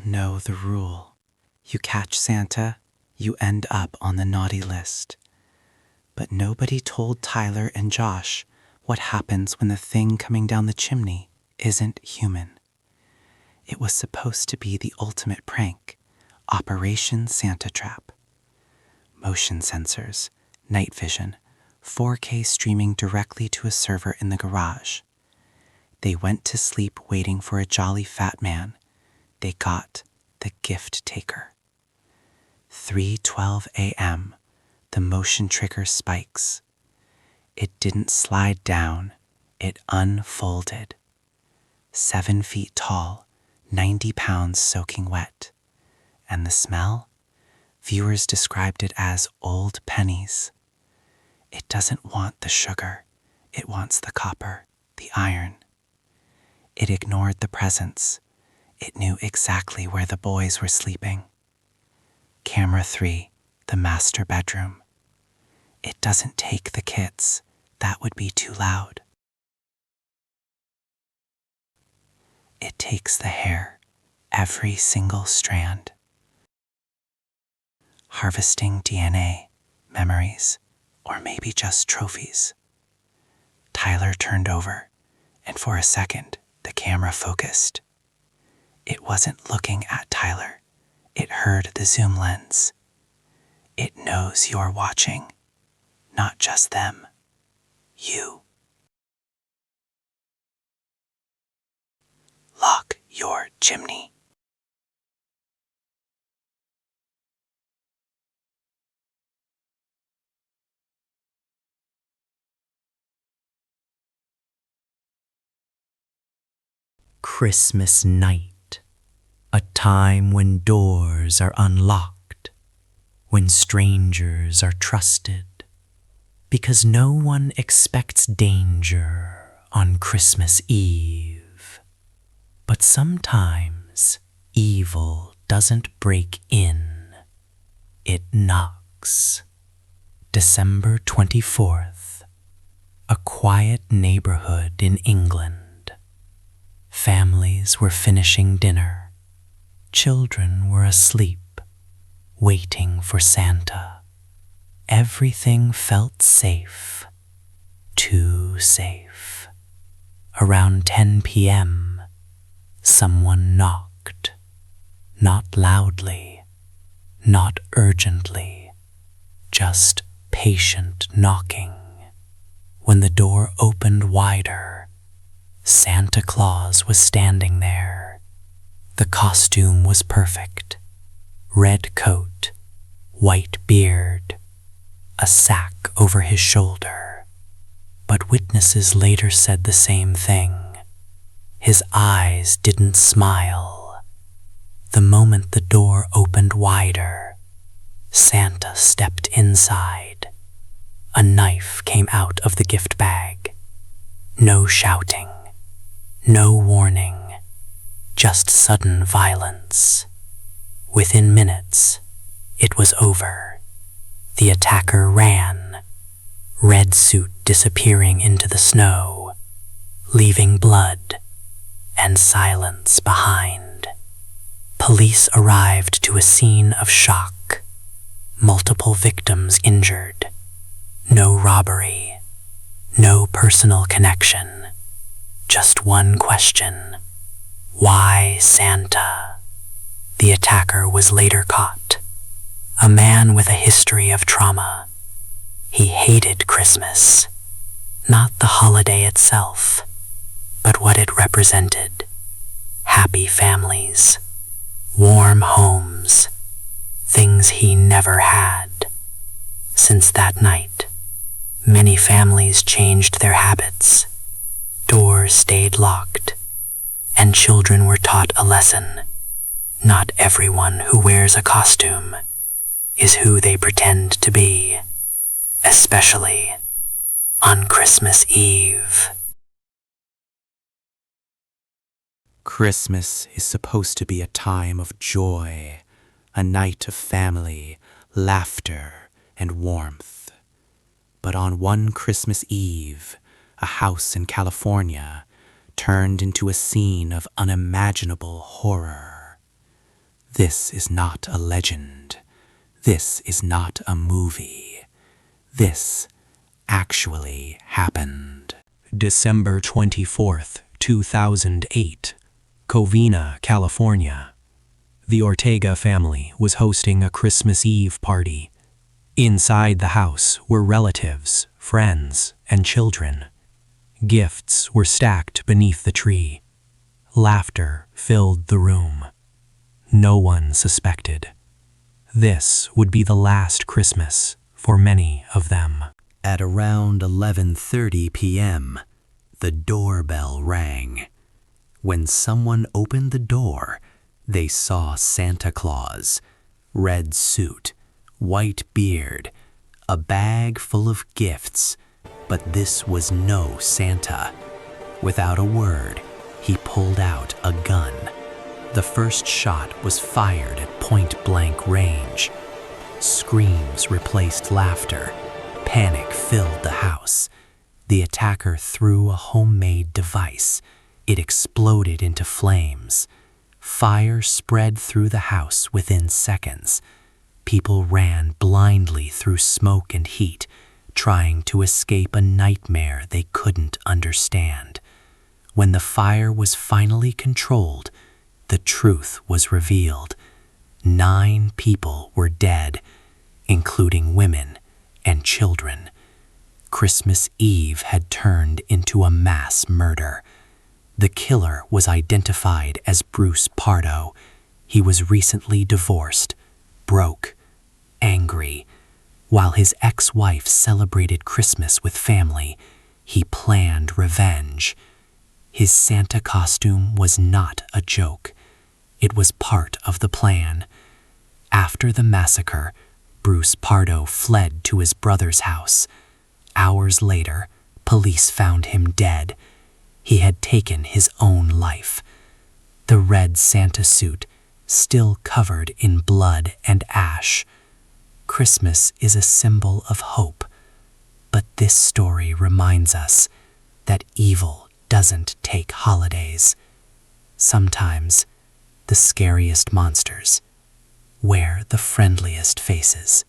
know the rule. You catch Santa, you end up on the naughty list. But nobody told Tyler and Josh what happens when the thing coming down the chimney isn't human. It was supposed to be the ultimate prank, Operation Santa Trap. Motion sensors, night vision, 4K streaming directly to a server in the garage. They went to sleep waiting for a jolly fat man. They got the gift taker. 3:12 a.m., the motion trigger spikes. It didn't slide down, it unfolded. 7 feet tall, 90 pounds soaking wet. And the smell? Viewers described it as old pennies. It doesn't want the sugar, it wants the copper, the iron. It ignored the presents. It knew exactly where the boys were sleeping. Camera 3, the master bedroom. It doesn't take the kids. That would be too loud. It takes the hair, every single strand. Harvesting DNA, memories, or maybe just trophies. Tyler turned over, and for a second, the camera focused. It wasn't looking at Tyler. It heard the zoom lens. It knows you're watching, not just them, you. Lock your chimney. Christmas night, a time when doors are unlocked, when strangers are trusted, because no one expects danger on Christmas Eve. But sometimes evil doesn't break in, it knocks. December 24th, a quiet neighborhood in England. Families were finishing dinner. Children were asleep, waiting for Santa. Everything felt safe, too safe. Around 10 p.m., someone knocked. Not loudly, not urgently, just patient knocking. When the door opened wider, Santa Claus was standing there. The costume was perfect. Red coat, white beard, a sack over his shoulder. But witnesses later said the same thing. His eyes didn't smile. The moment the door opened wider, Santa stepped inside. A knife came out of the gift bag. No shouting. No warning, just sudden violence. Within minutes, it was over. The attacker ran, red suit disappearing into the snow, leaving blood and silence behind. Police arrived to a scene of shock. Multiple victims injured. No robbery, no personal connection. Just one question. Why Santa? The attacker was later caught. A man with a history of trauma. He hated Christmas. Not the holiday itself, but what it represented. Happy families. Warm homes. Things he never had. Since that night, many families changed their habits. Doors stayed locked, and children were taught a lesson. Not everyone who wears a costume is who they pretend to be, especially on Christmas Eve. Christmas is supposed to be a time of joy, a night of family, laughter, and warmth. But on one Christmas Eve, a house in California turned into a scene of unimaginable horror. This is not a legend. This is not a movie. This actually happened. December 24th, 2008, Covina, California. The Ortega family was hosting a Christmas Eve party. Inside the house were relatives, friends, and children. Gifts were stacked beneath the tree. Laughter filled the room. No one suspected. This would be the last Christmas for many of them. At around 11:30 p.m., the doorbell rang. When someone opened the door, they saw Santa Claus, red suit, white beard, a bag full of gifts, but this was no Santa. Without a word, he pulled out a gun. The first shot was fired at point-blank range. Screams replaced laughter. Panic filled the house. The attacker threw a homemade device. It exploded into flames. Fire spread through the house within seconds. People ran blindly through smoke and heat, trying to escape a nightmare they couldn't understand. When the fire was finally controlled, the truth was revealed. 9 people were dead, including women and children. Christmas Eve had turned into a mass murder. The killer was identified as Bruce Pardo. He was recently divorced, broke, angry. While his ex-wife celebrated Christmas with family, he planned revenge. His Santa costume was not a joke. It was part of the plan. After the massacre, Bruce Pardo fled to his brother's house. Hours later, police found him dead. He had taken his own life. The red Santa suit, still covered in blood and ash. Christmas is a symbol of hope, but this story reminds us that evil doesn't take holidays. Sometimes, the scariest monsters wear the friendliest faces.